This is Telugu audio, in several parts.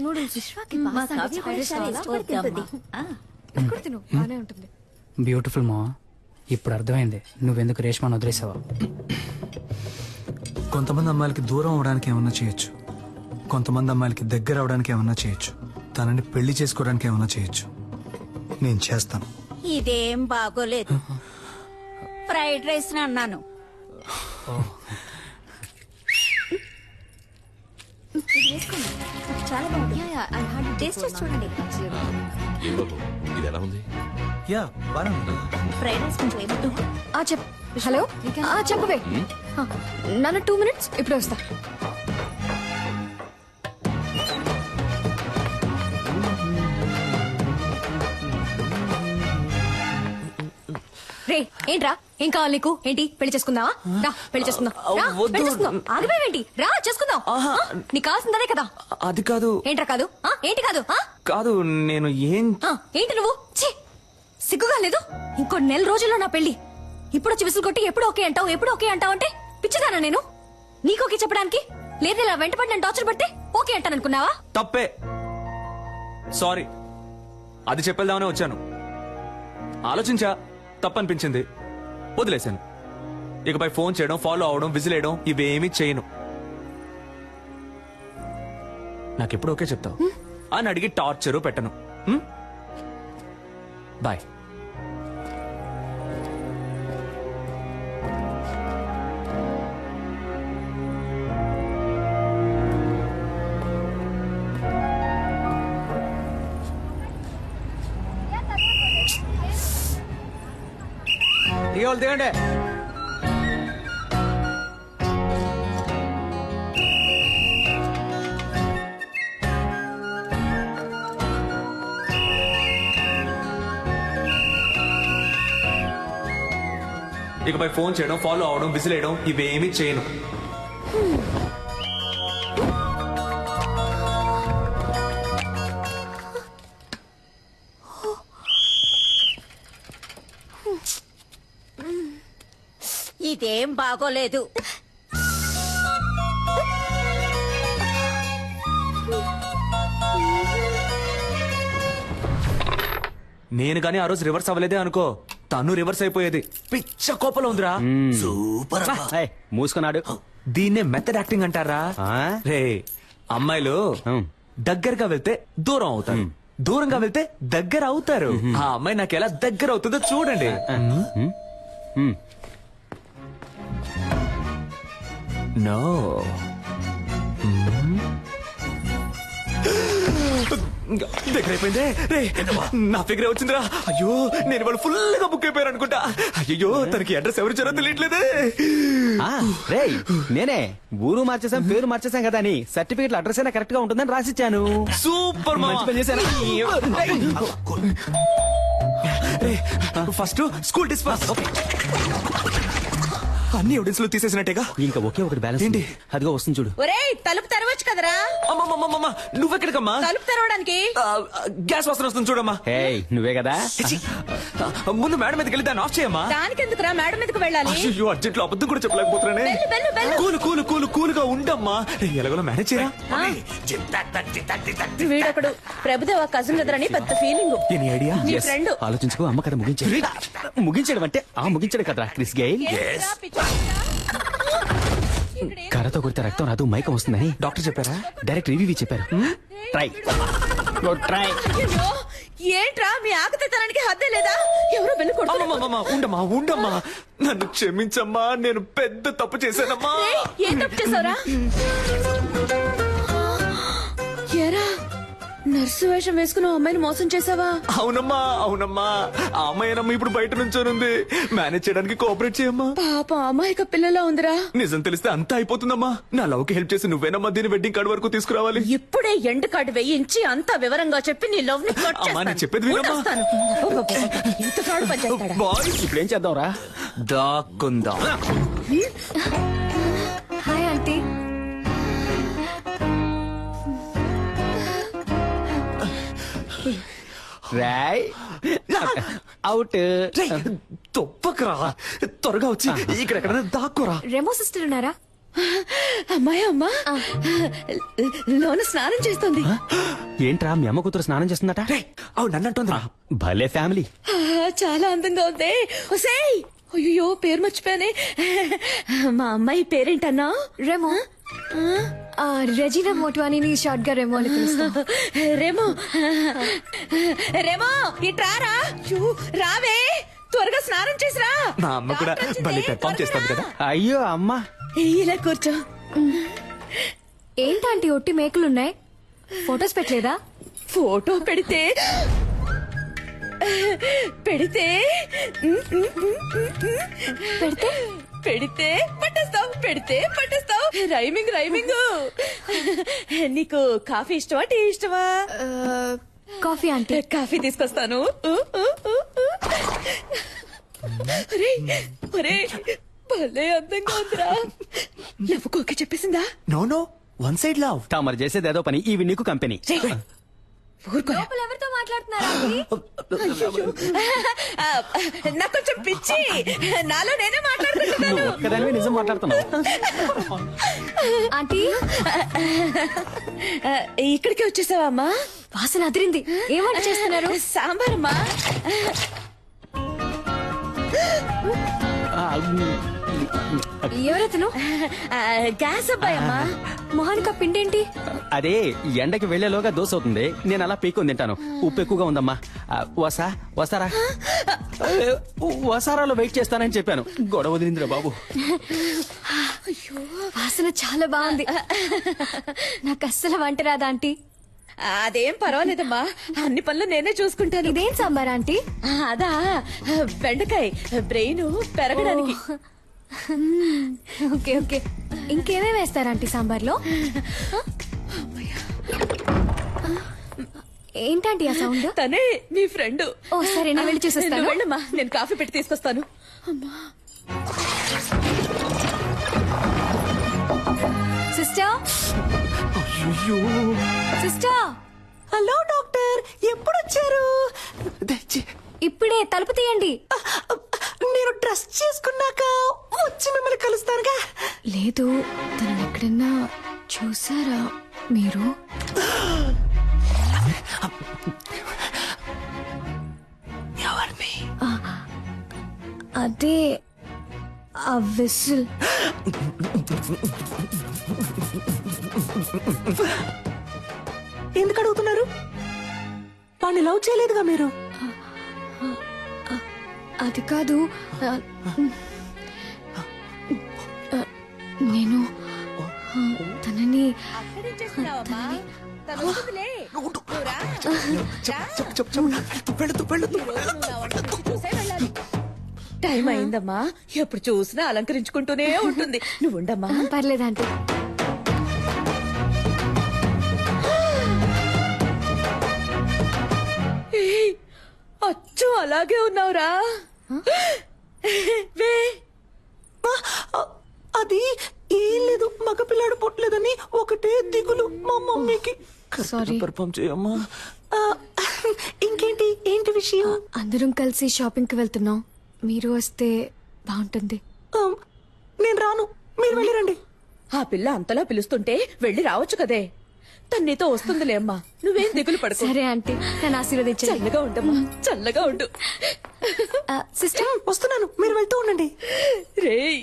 నూడిల్స్ విశ్వాకి తిను బానే ఉంటుంది. బ్యూటిఫుల్ మా. ఇప్పుడు అర్థమైంది నువ్వెందుకు రేష్మాను వదిలేసావా. కొంతమంది అమ్మాయిలకి దూరం అవడానికి ఏమన్నా చేయొచ్చు, కొంతమంది అమ్మాయిలకి దగ్గర అవడానికి ఏమన్నా చేయొచ్చు, తనని పెళ్లి చేసుకోవడానికి ఏమన్నా చేయొచ్చు. నేను చేస్తాను. ఇదేం బాగోలేదు. ఫ్రైడ్ రైస్ అన్నాను. చాలా బాగుంది. టేస్ట్ చేసి చూడండి. ఇది ఎలా ఉంది? యా బాగా ఫ్రైడ్ రైస్ కొంచెం ఏమిటో. హలో చెప్పవే. నాన్న 2 minutes ఇప్పుడే వస్తా. రే ఏంట్రా, ఏం కావాలి నీకు? ఏంటి పెళ్లి చేసుకుందావా? రా పెళ్లి చేసుకుందాం. ఆగిపోయావేంటి? రా చేసుకుందాం. నీకు కావాల్సిందే కదా. అది కాదు. ఏంట్రా కాదు? ఏంటి కాదు? కాదు నేను ఏంటి నువ్వు? ఛీ, సిగ్గుగా లేదు? ఇంకో 1 నెల రోజుల్లో నా పెళ్లి. ఇప్పుడు వచ్చి విసులు కొట్టి ఎప్పుడు ఓకే అంటావు, ఎప్పుడు ఓకే అంటావు అంటే పిచ్చిదానా నేను? నీకు ఓకే చెప్పడానికి? లేదు ఇలా వెంటపడి నేను టార్చర్ పడితే ఓకే అంటాననుకున్నావా? తప్పే. సారీ, అది చెప్పేద్దామనే వచ్చాను. ఆలోచించా, తప్పనిపించింది, వదిలేశాను. ఇకపై ఫోన్ చేయడం, ఫాలో అవడం, విజిలేయడం ఇవేమీ చేయను. నాకెప్పుడు ఓకే చెప్తావు అని అడిగి టార్చరు పెట్టను. బాయ్. దిగండి. ఇకపై ఫోన్ చేయడం, ఫాలో అవడం, విజిలేయడం ఇవేమీ చేయను. ఇదేం బాగోలేదు. నేను గానీ ఆ రోజు రివర్స్ అవ్వలేదే అనుకో, తను రివర్స్ అయిపోయేది. పిచ్చ కోపంలో ఉందిరా. సూపర్. మూసుకున్నాడు. దీన్నే మెథడ్ యాక్టింగ్ అంటారా? రే, అమ్మాయిలు దగ్గరగా వెళ్తే దూరం అవుతారు, దూరంగా వెళ్తే దగ్గర అవుతారు. ఆ అమ్మాయి నాకు ఎలా దగ్గర అవుతుందో చూడండి. నో, దగ్గర అయిపోయిందే. రే, నా ఫిగరే వచ్చిందిరా. అయ్యో, నేను వాళ్ళు ఫుల్ గా బుక్ అయిపోయారు అనుకుంటా. అయ్యో, తనకి అడ్రస్ ఎవరు ఇచ్చారో తెలియట్లేదే. రే, నేనే ఊరు మార్చేసాం, పేరు మార్చేసాం కదా అని సర్టిఫికెట్ అడ్రస్ అయినా కరెక్ట్ గా ఉంటుందని రాసిచ్చాను. సూపర్, మంచి పని చేశాను. First school disperse. అన్ని ఎవిడెన్స్ లో తీసేసినట్టేగా. ఇంకా ఒకే ఒకటి బ్యాలెన్స్ ఏంటి? అదిగో వస్తుంది చూడు. ఒరేయ్, తలుపు తెరవచ్చు కదరా. అమ్మమ్మమ్మమ్మ, నువ్వెక్కడికమ్మా? తలుపు తెరవడానికి. గ్యాస్ వాసన వస్తుంది చూడమ్మా. హే, నువ్వే కదా. ముందు మేడం మీదకి వెళ్ళి దాన్ని ఆఫ్ చేయమ్మా. దానికెందుకురా మేడం మీదకి వెళ్ళాలి? అయ్యో, అర్జెంట్ లో అబద్ధం కూడా చెప్పలేకపోతున్నానే. కూలు కూలు కూలు కూలుగా ఉండమ్మా. ఎలాగో మేనేజ్ చేయరా. వీడొకడు ప్రభుదేవ కజిన్ కదరని పెద్ద ఫీలింగ్. Any idea? నీ ఫ్రెండ్. ఆలోచించుకో, అమ్మ కదా ముగించాడు. ముగించడం అంటే ముగించడం కదరా క్రిస్ గేల్. కర్రతో కొడితే రక్తం రాదు, మైకం వస్తుందని డాక్టర్ చెప్పారా? డైరెక్ట్ రివ్యూ చెప్పారు. Try try. ఏంట్రా మీ ఆకతానికి హద్దే లేదా? ఎవరో బెల్లు కొడుతున్నారు. ఉండమ్మా ఉండమ్మా, నన్ను క్షమించమ్మా, నేను పెద్ద తప్పు చేశానమ్మా. ఏం తప్పు చేసావురా? ఎరా, నర్సు వేషం వేసుకున్న అమ్మాయిని మోసం చేసావా? అవునమ్మా అవునమ్మా, ఆ అమ్మాయినమ్మా ఇప్పుడు బయట నుంచోనుంది. మేనేజ్ చేయడానికి కోఆపరేట్ చేయమ్మా. పాప అమాయక పిల్లలా ఉందిరా. నిజం తెలిస్తే అంతా అయిపోతుందమ్మా. నా లవ్ కి హెల్ప్ చేసి నువ్వేనమ్మా దీని వెడ్డింగ్ కార్డ్ వరకు తీసుకురావాలి. ఇప్పుడే ఎండ్ కార్డు వేయించి అంతా వివరంగా చెప్పి నీ లవ్ ని కట్ అమ్మా, నేను చెప్పేది వినమ్మా. ఇంత ఫ్రాడ్ పని చేస్తాడా? బాయ్స్, ఇప్పుడు ఏం చేద్దాంరా? దాక్కుందాం. Hi aunty. రాయ్ అవుట్. తొప్పకరా, త్వరగా వచ్చి ఇక్కడ దాక్కురా. రెమో సిస్టర్ ఉన్నారా? అమ్మాయి అమ్మా లోన స్నానం చేస్తుంది. ఏంట్రా మీ అమ్మ కూతురు స్నానం చేస్తుందట? అవు నన్ను అంటుందిరా. భలే ఫ్యామిలీ. చాలా అందంగా ఉంది. ఒసేయ్ అయ్యో పేరు మర్చిపోయానే. మా అమ్మాయి పేరేంటన్నా? రెమో. రెజీనా మోట్వానీని షార్ట్ గా రెమో అని పిలుస్తాం. రేమో రేమో ఇట్రారా. యూ, రావే త్వరగా స్నానం చేసిరా. మా అమ్మ కూడా భలే పెర్ఫామ్ చేస్తుంది కదా. అయ్యో అమ్మా. ఇలా కూర్చో. ఏంటంటే ఒట్టి మేకలున్నాయి, ఫొటోస్ పెట్టలేదా? ఫోటో పెడితే పెడితే పెడితే పట్టేస్తావు, పెడితే పట్టేస్తావు. Rhyming rhyming. నీకు కాఫీ ఇష్టమా, టీ ఇష్టమా? కాఫీ అంటే కాఫీ తీసుకొస్తాను. ఒరేయ్, ఒరేయ్, భలే అందంగా ఉందిరా. నవ్వుకోక చెప్పేసిందా? No no, one side love. మరి చేసేది ఏదో పని, ఇవి నీకు కంపెనీ. ఊరుకో. లోపల ఎవరితో మాట్లాడుతున్నారా అండి? నాకు కొంచెం పిచ్చి, నాలో నేనే మాట్లాడుకుంటున్నాను. ఒక్కదానివే నిజం మాట్లాడుతున్నావు. ఆంటీ ఇక్కడికి వచ్చేసావా అమ్మా? వాసన అదిరింది. ఏం వంట చేస్తున్నారు? సాంబార్ అమ్మా. ఎవరెతను? గ్యాస్ అబ్బాయి అమ్మా. మొహానిక పిండేంటి? అదే ఎండకి వెళ్లేలోగా దోశ అవుతుంది, నేను అలా పీక్కొని తింటాను. ఉప్పు ఎక్కువగా ఉందమ్మా. వస్తారా? వసారాలో వెయిట్ చేస్తానని చెప్పాను, గొడవ వదిలిందిరా బాబు. వాసన చాలా బాగుంది. నాకు అస్సలు వంట రాదా ఆంటీ? అదేం పర్వాలేదమ్మా, అన్ని పనులు నేనే చూసుకుంటాను. ఇదేం సాంబార్ ఆంటీ? అదా బెండకాయ బ్రెయిన్ పెరగడానికి. Okay okay. ఇంకేమేమి వేస్తారు ఆంటీ సాంబార్లో? ఏంటంటే ఆ సౌండ్? తనే నీ ఫ్రెండ్. ఓ సరే, నేను వెళ్ళి చూసేస్తాను. నువ్వు వెళ్ళమ్మా, నేను కాఫీ పెట్టి తీసుకొస్తాను. Sister, sister. హలో డాక్టర్, ఎప్పుడు వచ్చారు? ఇప్పుడే తలుపు తీయండి. నేను డ్రెస్ చేసుకున్నాక వచ్చి మిమ్మల్ని కలుస్తానుగా. లేదు, తనని ఎక్కడన్నా చూసారా మీరు? ఎవరిని? అదే ఆ విసిల్. ఎందుకు అడుగుతున్నారు? వాడిని లవ్ చేయలేదుగా మీరు? అది కాదు, నేను తనని టైం అయిందమ్మా, ఎప్పుడు చూసినా అలంకరించుకుంటూనే ఉంటుంది. నువ్వు ఉండమ్మా. పర్లేదంటే. ఏయ్, అచ్చు అలాగే ఉన్నావురా. వే. అది ఏం లేదు, మగపిల్లాడు పుట్టలేదని ఒకటే దిగులు మా మమ్మీకి. సారీ. పర్ఫామ్ చేయమ్మా. ఇంకేంటి, ఏంటి విషయం? అందరం కలిసి షాపింగ్ కి వెళ్తున్నాం, మీరు వస్తే బాగుంటుంది. నేను రాను, మీరు వెళ్ళిరండి. ఆ పిల్ల అంతలా పిలుస్తుంటే వెళ్ళి రావచ్చు కదే. తను నీతో వస్తుందిలే అమ్మా, నువ్వేం దిగులు పడుకో. సరే ఆంటీ, నన్ను ఆశీర్వదించండి. చల్లగా ఉండమ్మా, చల్లగా ఉండు. సిస్టర్, వస్తున్నాను, మీరు వెళ్తూ ఉండండి. రేయ్,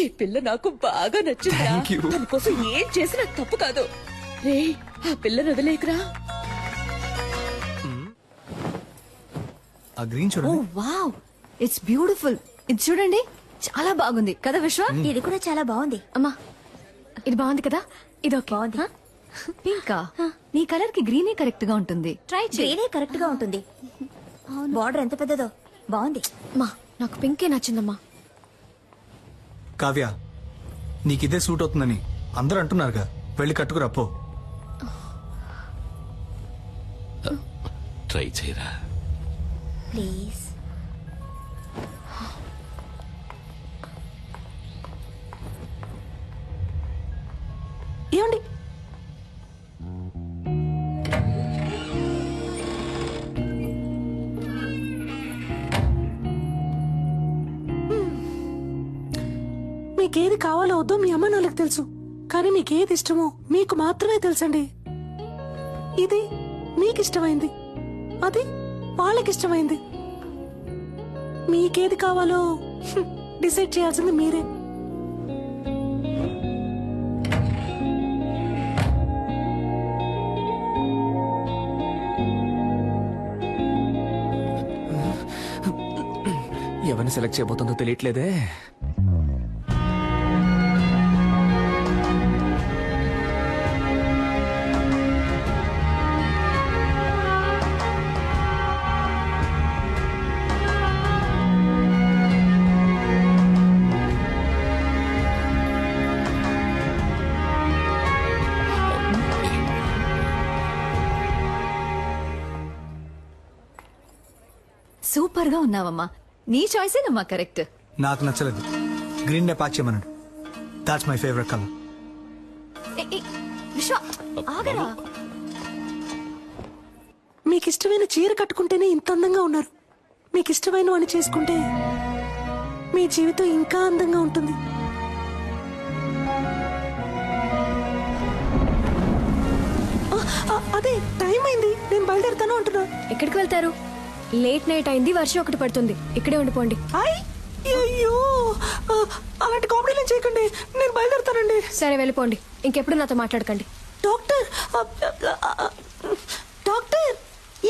ఈ పిల్ల నాకు బాగా నచ్చిందా. Thank you. తన కోసం ఏం చేసినా తప్పు కాదు. రేయ్, ఆ పిల్లని వదిలేకురా. ఆ గ్రీన్ చూడండి. Wow, it's beautiful. ఇది చూడండి, చాలా బాగుంది కదా విశ్వ? ఇది కూడా చాలా బాగుంది. అమ్మా, ఇది బాగుంది కదా? ఇది ఓకే. బాగుంది. పింకా నీ కలర్ కి గ్రీనే కరెక్ట్ గా ఉంటుంది. ట్రై చేయి. గ్రీనే కరెక్ట్ గా ఉంటుంది. బార్డర్ ఎంత పెద్దదో, బాగుంది. అమ్మా, నాకు పింకే నచ్చిందమ్మా. కావ్య, నీకిదే సూట్ అవుతుందని అందరూ అంటున్నారుగా, వెళ్ళి కట్టుకురా పో. ట్రై చేయరా. ప్లీజ్. ఏమండి, మీ మీకేది కావాలో వద్దో మీ అమ్మ నాన్నలకు తెలుసు, కానీ మీకేది ఇష్టమో మీకు మాత్రమే తెలుసండి. ఇది మీకిష్టమైంది, అది వాళ్ళకిష్టమైంది. మీకేది కావాలో డిసైడ్ చేయాల్సింది మీరే. ఎవరిని సెలెక్ట్ చేయబోతుందో తెలియట్లేదే. సూపర్ గా ఉన్నావమ్మా. నీ చాయిసేనమ్మా కరెక్ట్. నాకు నచ్చలేదు. గ్రీన్ నే ప్యాక్ చేయమన్నాడు. That's my favourite colour. విశ్వ ఆగరా. మీకు ఇష్టమైన చీర కట్టుకుంటేనే ఇంత అందంగా ఉన్నారు. మీకు ఇష్టమైన వాడిని చేసుకుంటే మీ జీవితం ఇంకా అందంగా ఉంటుంది. అదే టైం అయింది, నేను బయలుదేరుతాను అంటున్నా. ఎక్కడికి వెళ్తారు? లేట్ నైట్ అయింది, వర్షం ఒకటి పడుతుంది. ఇక్కడే ఉండిపోండి. అయ్యో, అలాంటి కామెడీలు చేయకండి, నేను బయలుదేరుతానండి. సరే వెళ్ళిపోండి, ఇంకెప్పుడు నాతో మాట్లాడకండి. డాక్టర్, డాక్టర్,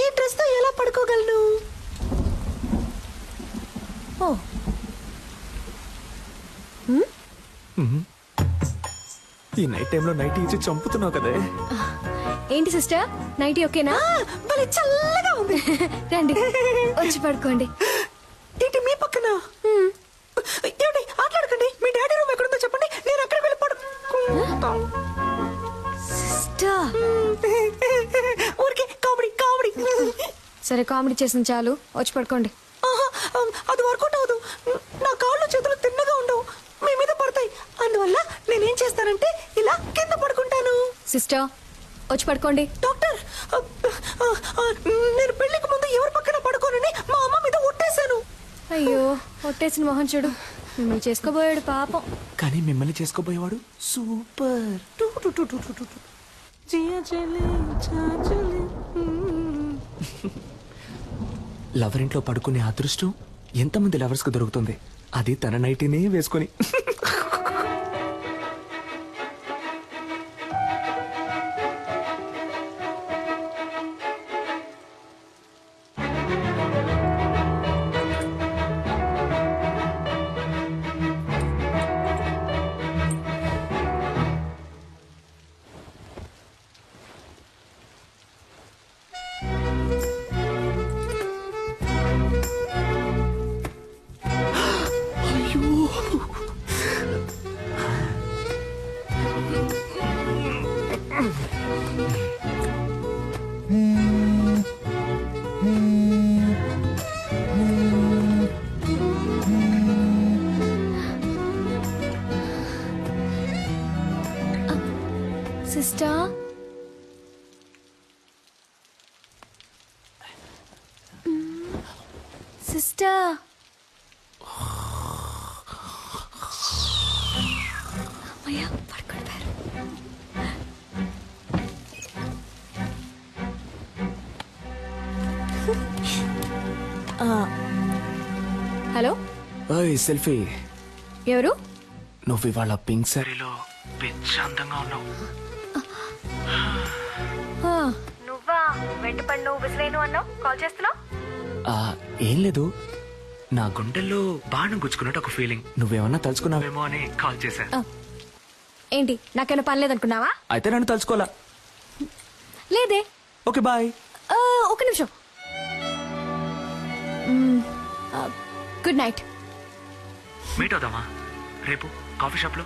ఈ డ్రెస్ తో ఎలా పడుకోగలను? ఓ ఈ నైట్ టైంలో నైట్ ఇచ్చి చంపుతున్నావు కదే. ఏంటి సిస్టర్, నైటీ ఓకేనా? భలే చల్లగా ఉంది. రండి వచ్చి పడుకోండి. ఏంటి మీ పక్కన? ఏమిటి ఆటలాడకండి. మీ డాడీ రూమ్ ఎక్కడుందో చెప్పండి, నేను అక్కడ వెళ్ళి పడుకుంటా. సిస్టర్ ఊరికే కామెడీ కామెడీ. సరే కామెడీ చేసిన చాలు, వచ్చి పడుకోండి. అది వర్కౌట్ అవ్వదు. నా కాళ్ళు చేతులు తిన్నగా ఉండవు, మీ మీద పడతాయి. అందువల్ల నేనేం చేస్తానంటే ఇలా కింద పడుకుంటాను. సిస్టర్ వచ్చి పడుకోండి. డాక్టర్, నేను పెళ్లికి ముందు ఎవరి పక్కన పడుకోనని మా అమ్మ మీద ఒట్టేశాను. అయ్యో ఒట్టేసిన మొహం చూడు. మిమ్మల్ని చేసుకోబోయాడు పాపం. కానీ మిమ్మల్ని చేసుకోబోయేవాడు సూపర్. లవర్ ఇంట్లో పడుకునే అదృష్టం ఎంతమంది లవర్స్ కు దొరుకుతుంది, అది తన నైటీనే వేసుకొని. సిస్టర్ సిస్టర్ అమ్మయ్య పడుకుంటారు. Hello selfie. ఎవరు? నువ్వు ఇవాళ పింక్ సారీలో పిచ్చి అందంగా ఉన్నావు. నువ్వా? వెంటపడి నువ్వు విసిలేను అన్నావు, కాల్ చేస్తున్నావు? ఏం లేదు, నా గుండెల్లో బాణం గుచ్చుకున్నట్టు ఒక ఫీలింగ్. నువ్వేమన్నా తలుచుకున్నావేమో అని కాల్ చేశా. ఏంటి నాకేమైనా పని లేదనుకున్నావా? అయితే నన్ను తలుచుకోవాలా? లేదే. Okay bye. ఒక నిమిషం. Good night. మీట్ అవుదామా రేపు కాఫీ షాప్ లో?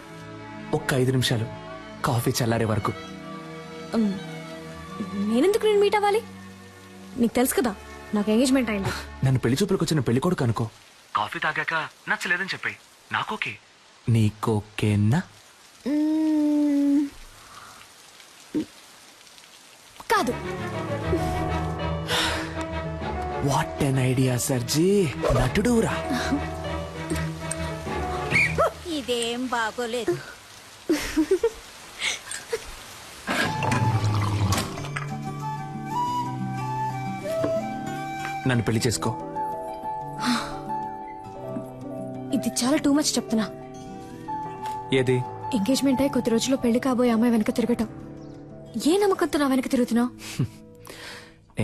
ఒక్క 5 నిమిషాలు, కాఫీ చల్లారే వరకు. నేనెందుకు నేను మీట్ అవ్వాలి? నీకు తెలుసు కదా నాకు ఎంగేజ్మెంట్ అయింది. నన్ను పెళ్లి చూపులకు వచ్చిన పెళ్లి కొడుకు అనుకో. కాఫీ తాగాక నచ్చలేదని చెప్పాయి, నాకోకే. నీకోకేనా? కాదు. వాట్ ఎన్ ఐడియా సర్జీ, నటుడురా. ఇదేం బాగోలేదు. నన్ను పెళ్లి చేసుకో. ఇది చాలా టూ మచ్ చెప్తున్నా. ఏది? ఎంగేజ్మెంట్ అయి కొద్ది రోజుల్లో పెళ్లి కాబోయే అమ్మాయి వెనక తిరగటం. ఏ నమ్మకంతో నా వెనక తిరుగుతున్నావు?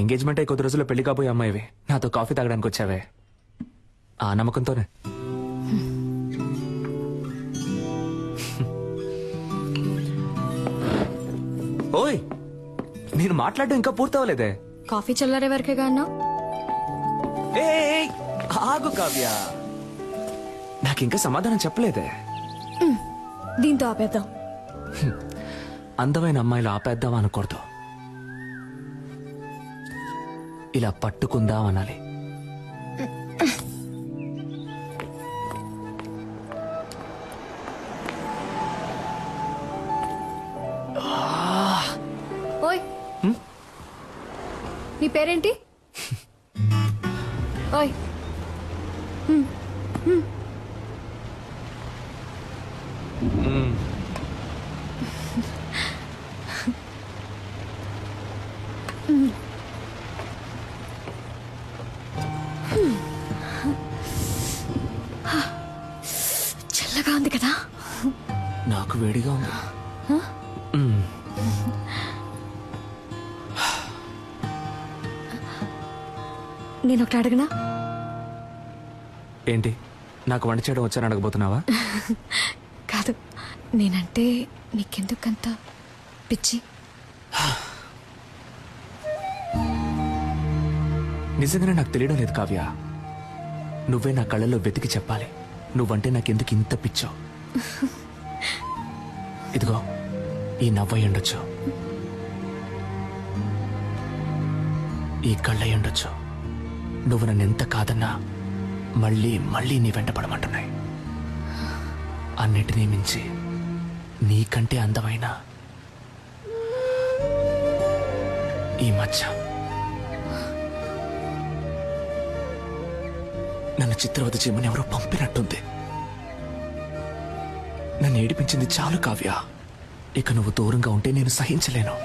ఎంగేజ్మెంట్ అయి కొద్ది రోజుల్లో పెళ్లి కాబోయే అమ్మాయివి నాతో కాఫీ తాగడానికి వచ్చావే, ఆ నమ్మకంతోనే. ఓయ్, నేను మాట్లాడడం ఇంకా పూర్తవలేదే. కాఫీ చల్లారే వరకేగా అన్నావు. ఏయ్, ఆగు కావ్య, నాకింకా సమాధానం చెప్పలేదే. దీంతో ఆపేద్దాం. అందమైన అమ్మాయిలు ఆపేద్దాం అనకూడదు, ఇలా పట్టుకుందాం అనాలి. ఓయ్, నీ పేరేంటి? ఓయ్, చల్లగా ఉంది కదా. నాకు వేడిగా ఉంది. నేను ఒకటి అడగనా? ఏంటి, నాకు వంట చేయడం వచ్చాను అడగబోతున్నావా? కాదు, నేనంటే నీకెందుకంత పిచ్చి? నిజంగానే నాకు తెలియడం లేదు కావ్య. నువ్వే నా కళ్ళల్లో వెతికి చెప్పాలి, నువ్వంటే నాకెందుకు ఇంత పిచ్చో. ఇదిగో, ఈ నవ్వై ఉండొచ్చు, ఈ కళ్ళై ఉండొచ్చు. నువ్వు నన్ను ఎంత కాదన్నా మళ్ళీ మళ్ళీ నీ వెంట పడమంటున్నాయి. అన్నిటినీ మించి నీకంటే అందమైన ఈ మచ్చ నన్ను చిత్రవద చేయమని ఎవరో పంపినట్టుంది. నన్ను ఏడిపించింది చాలు కావ్య. ఇక నువ్వు దూరంగా ఉంటే నేను సహించలేను.